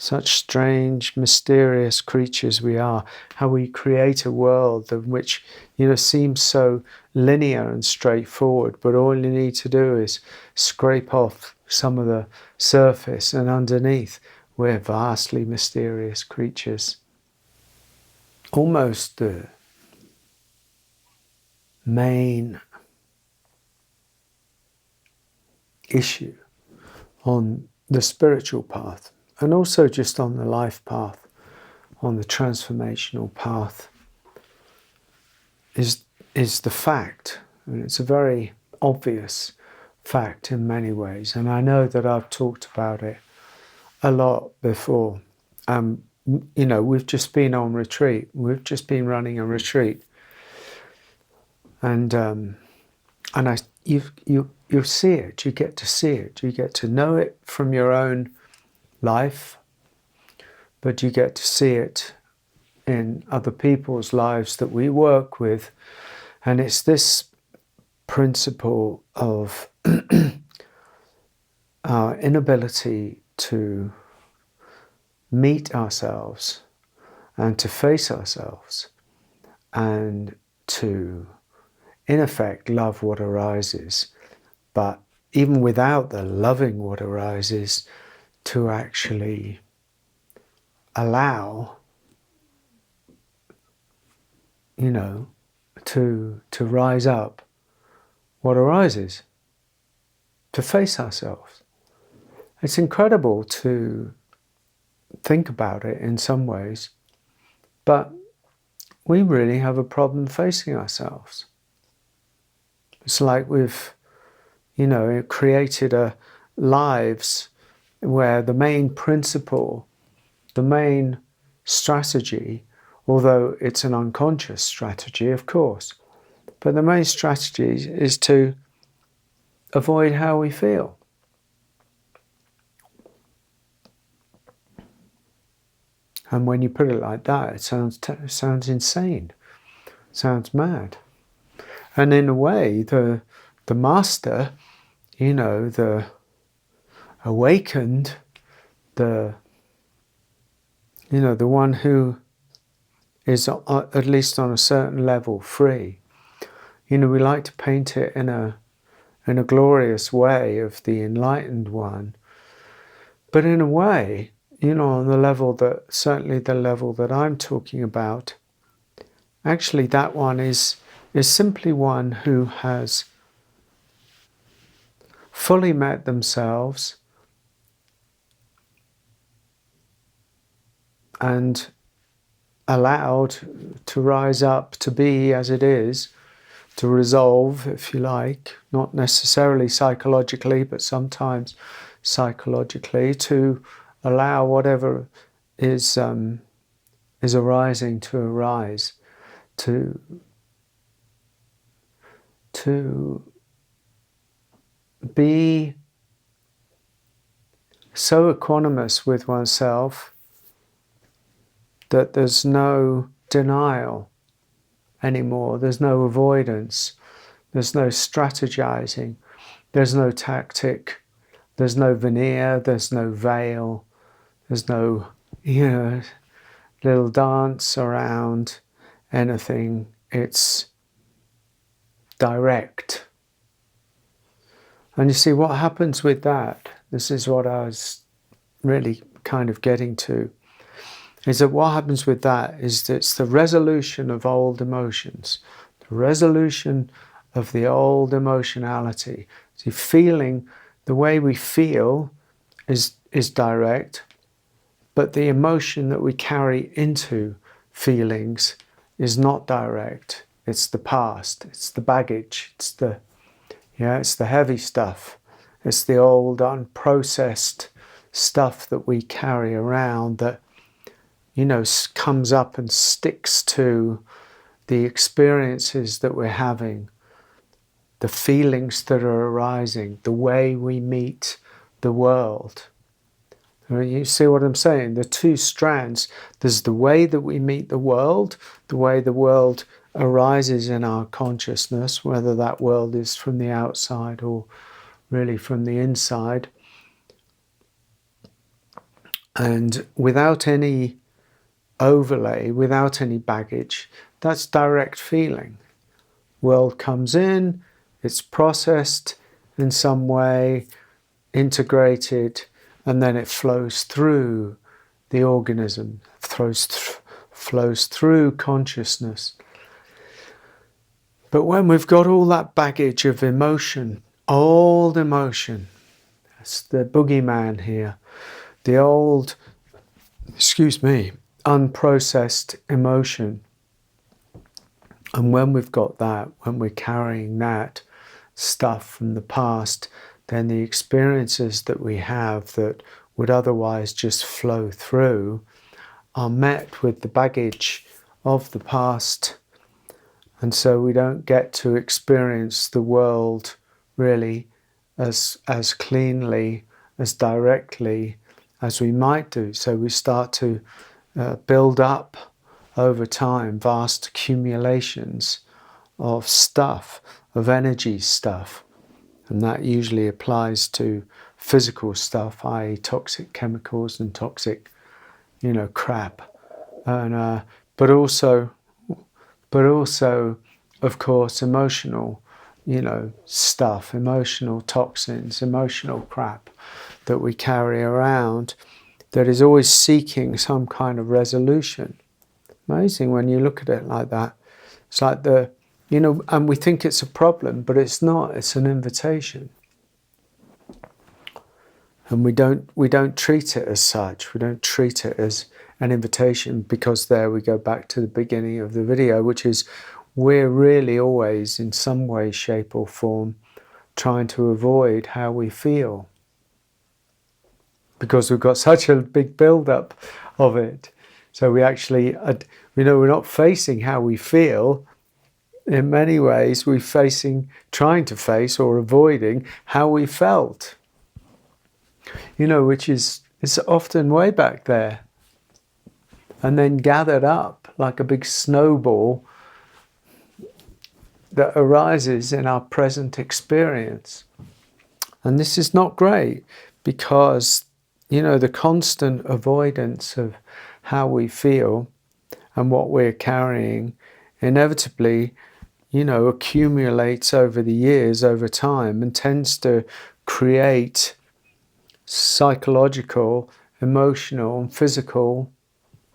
Such strange, mysterious creatures we are. How we create a world in which, seems so linear and straightforward, but all you need to do is scrape off some of the surface, and underneath we're vastly mysterious creatures. Almost the main issue on the spiritual path, and also just on the life path, on the transformational path, is the fact, and it's a very obvious fact in many ways, and I know that I've talked about it a lot before. We've just been on retreat. We've just been running a retreat, and you see it. You get to see it. You get to know it from your own life, but you get to see it in other people's lives that we work with, and it's this principle of our inability to meet ourselves and to face ourselves and to, in effect, love what arises, but even without the loving what arises, to actually allow, to rise up what arises, to face ourselves. It's incredible to think about it in some ways, but we really have a problem facing ourselves. It's like we've, created lives where the main principle, the main strategy, although it's an unconscious strategy, of course, but the main strategy is to avoid how we feel. And when you put it like that, it sounds insane, sounds mad. And in a way, the master, the awakened, the one who is at least on a certain level free. We like to paint it in a glorious way of the enlightened one, but in a way, on the level certainly the level that I'm talking about, actually that one is simply one who has fully met themselves and allowed to rise up to be as it is, to resolve, if you like, not necessarily psychologically, but sometimes psychologically, to allow whatever is arising to arise, to be so equanimous with oneself that there's no denial anymore, there's no avoidance, there's no strategizing, there's no tactic, there's no veneer, there's no veil, there's no, little dance around anything. It's direct. And you see what happens with that, this is what I was really kind of getting to, is that what happens with that is that it's the resolution of old emotions, the resolution of the old emotionality. See, feeling, the way we feel is direct, but the emotion that we carry into feelings is not direct. It's the past, it's the baggage, it's the heavy stuff. It's the old unprocessed stuff that we carry around that, comes up and sticks to the experiences that we're having, the feelings that are arising, the way we meet the world. You see what I'm saying? The two strands. There's the way that we meet the world arises in our consciousness, whether that world is from the outside or really from the inside. And without any overlay, without any baggage, that's direct feeling. World comes in, it's processed in some way, integrated, and then it flows through the organism, flows through consciousness. But when we've got all that baggage of emotion, old emotion, that's the boogeyman here, the old, unprocessed emotion. And when we've got that, when we're carrying that stuff from the past, then the experiences that we have that would otherwise just flow through are met with the baggage of the past. And so we don't get to experience the world really as cleanly, as directly as we might do. So we start to build up over time vast accumulations of stuff, of energy stuff. And that usually applies to physical stuff, i.e. toxic chemicals and toxic, crap. And but also, of course, emotional, stuff, emotional toxins, emotional crap that we carry around that is always seeking some kind of resolution. Amazing when you look at it like that. It's like and we think it's a problem, but it's not. It's an invitation. And we don't treat it as such. We don't treat it as an invitation, because there we go back to the beginning of the video, which is we're really always in some way, shape or form trying to avoid how we feel, because we've got such a big build-up of it. So we actually, we're not facing how we feel. In many ways, we're trying to face or avoiding how we felt. Which is often way back there. And then gathered up like a big snowball that arises in our present experience. And this is not great, because, the constant avoidance of how we feel and what we're carrying inevitably, accumulates over the years, over time, and tends to create psychological, emotional, and physical,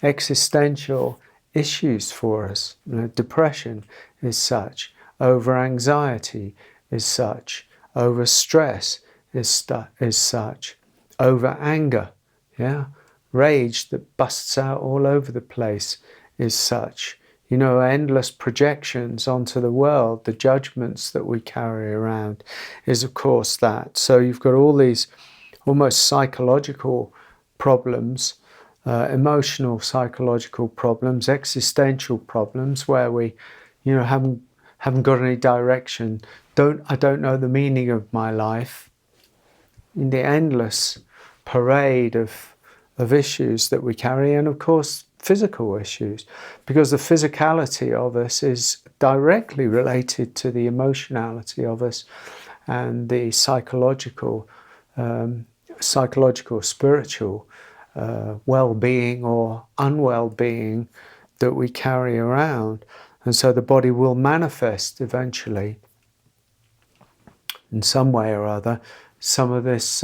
existential issues for us. Depression is such, over anxiety is such, over stress is such, over anger, rage that busts out all over the place is such. Endless projections onto the world, the judgments that we carry around is of course that. So you've got all these almost psychological problems, emotional psychological problems, existential problems, where we, haven't got any direction. I don't know the meaning of my life. In the endless parade of issues that we carry, and of course physical issues, because the physicality of us is directly related to the emotionality of us and the psychological, spiritual well-being or unwell-being that we carry around. And so the body will manifest eventually in some way or other some of this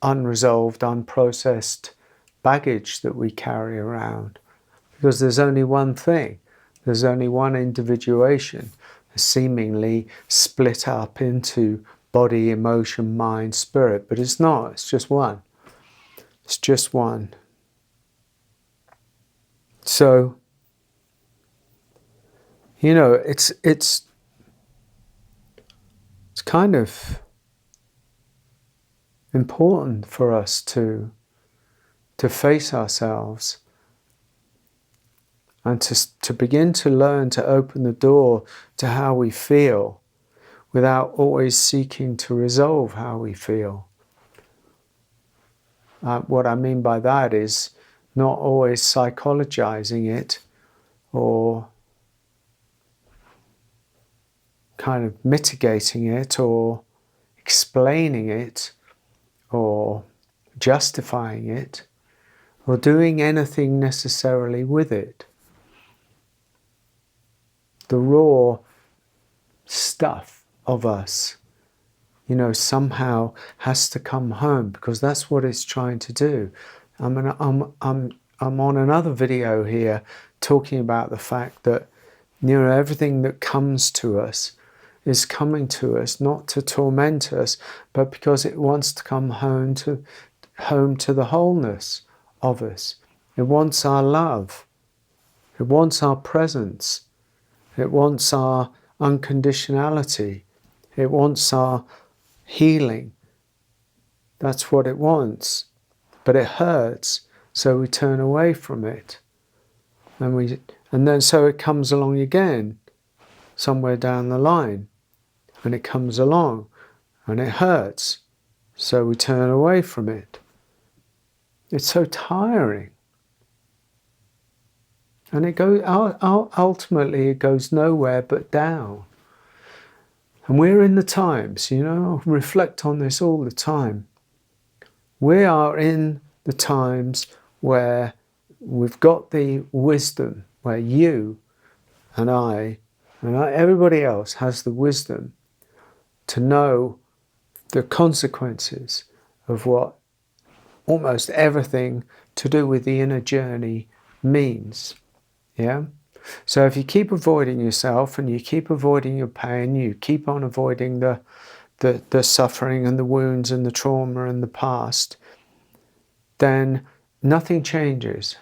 unresolved, unprocessed baggage that we carry around. Because there's only one thing, there's only one individuation, seemingly split up into body, emotion, mind, spirit, but it's not, it's just one. It's just one. So, it's kind of important for us to face ourselves and to begin to learn to open the door to how we feel without always seeking to resolve how we feel. What I mean by that is not always psychologizing it or kind of mitigating it or explaining it or justifying it or doing anything necessarily with it. The raw stuff of us, somehow has to come home, because that's what it's trying to do. I'm on another video here talking about the fact that everything that comes to us is coming to us not to torment us, but because it wants to come home to the wholeness of us. It wants our love. It wants our presence. It wants our unconditionality. It wants our healing. That's what it wants. But it hurts, so we turn away from it. And then so it comes along again, somewhere down the line. And it comes along, and it hurts, so we turn away from it. It's so tiring. And ultimately it goes nowhere but down. And we're in the times, I reflect on this all the time. We are in the times where we've got the wisdom, where you and everybody else has the wisdom to know the consequences of what almost everything to do with the inner journey means. Yeah? So if you keep avoiding yourself and you keep avoiding your pain, you keep on avoiding the suffering and the wounds and the trauma and the past, then nothing changes.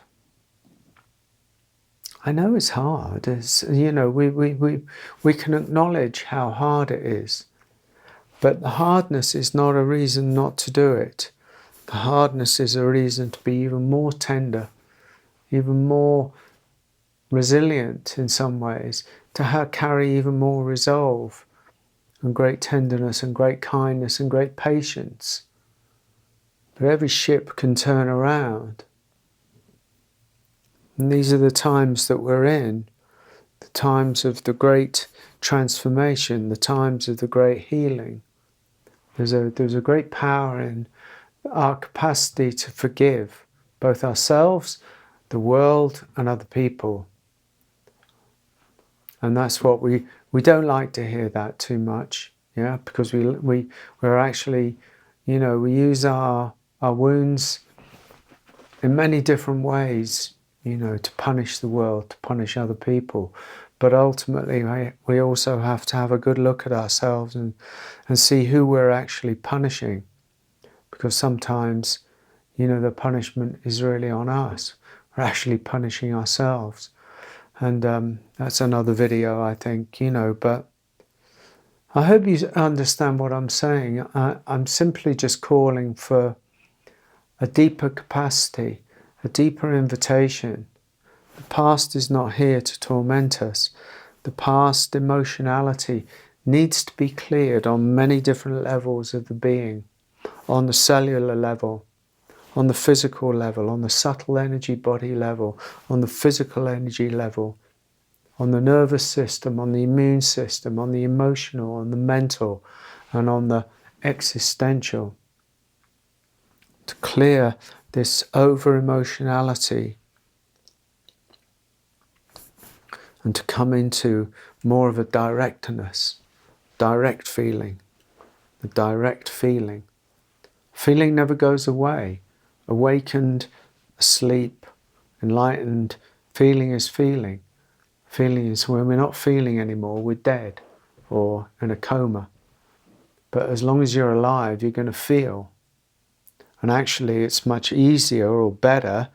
I know it's hard. We can acknowledge how hard it is. But the hardness is not a reason not to do it. The hardness is a reason to be even more tender, even more resilient in some ways, to carry even more resolve and great tenderness and great kindness and great patience. But every ship can turn around. And these are the times that we're in, the times of the great transformation, the times of the great healing. There's a great power in our capacity to forgive both ourselves, the world, and other people. And that's what we don't like to hear that too much, yeah, because we're actually, we use our wounds in many different ways, to punish the world, to punish other people. But ultimately, we also have to have a good look at ourselves and see who we're actually punishing. Because sometimes, the punishment is really on us. We're actually punishing ourselves. And that's another video, I think, but I hope you understand what I'm saying. I'm simply just calling for a deeper capacity, a deeper invitation. The past is not here to torment us. The past emotionality needs to be cleared on many different levels of the being, on the cellular level, on the physical level, on the subtle energy body level, on the physical energy level, on the nervous system, on the immune system, on the emotional, on the mental, and on the existential. To clear this over-emotionality and to come into more of a directness, direct feeling, the direct feeling. Feeling never goes away. Awakened, asleep, enlightened, feeling is feeling. Feeling is when we're not feeling anymore, we're dead or in a coma. But as long as you're alive, you're going to feel. And actually, it's much easier or better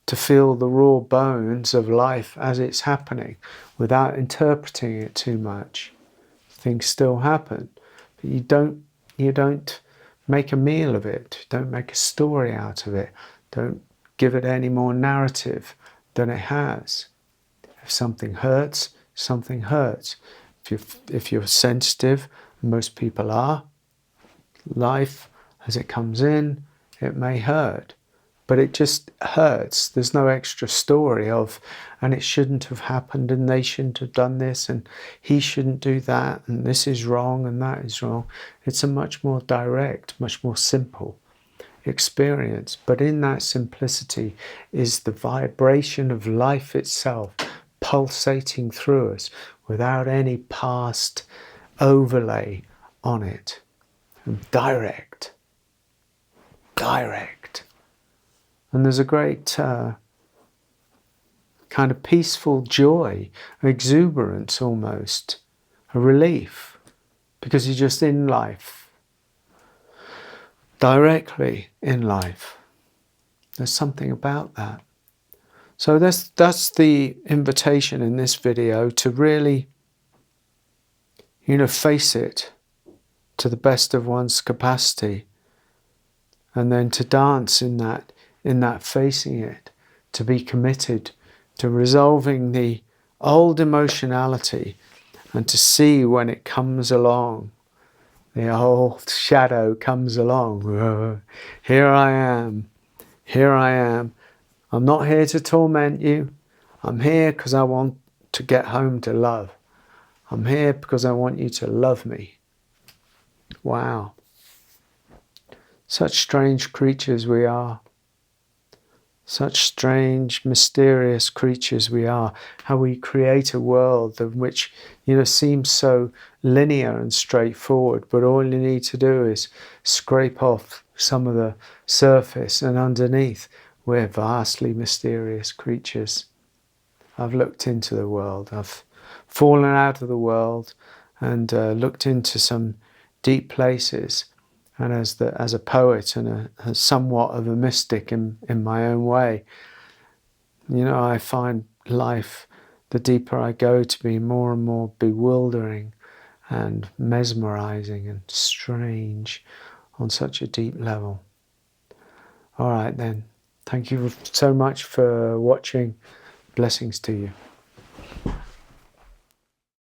to feel the raw bones of life as it's happening without interpreting it too much. Things still happen, but you don't make a meal of it. Don't make a story out of it. Don't give it any more narrative than it has. If something hurts, something hurts. If you're sensitive, and most people are, life as it comes in, it may hurt. But it just hurts. There's no extra story of, and it shouldn't have happened, and they shouldn't have done this, and he shouldn't do that, and this is wrong, and that is wrong. It's a much more direct, much more simple. experience. But in that simplicity is the vibration of life itself pulsating through us without any past overlay on it. Direct. And there's a great kind of peaceful joy, exuberance almost, a relief, because you're just in life, directly in life. There's something about that. So that's the invitation in this video, to really, face it to the best of one's capacity, and then to dance in that facing it, to be committed to resolving the old emotionality, and to see when it comes along, the old shadow comes along. Here I am. I'm not here to torment you. I'm here because I want to get home to love. I'm here because I want you to love me. Wow. Such strange creatures we are. Such strange, mysterious creatures we are. How we create a world of which, seems so linear and straightforward, but all you need to do is scrape off some of the surface, and underneath we're vastly mysterious creatures. I've looked into the world. I've fallen out of the world and looked into some deep places. And as a poet and a somewhat of a mystic in my own way, I find life, the deeper I go, to be more and more bewildering and mesmerizing and strange on such a deep level. All right then. Thank you so much for watching. Blessings to you.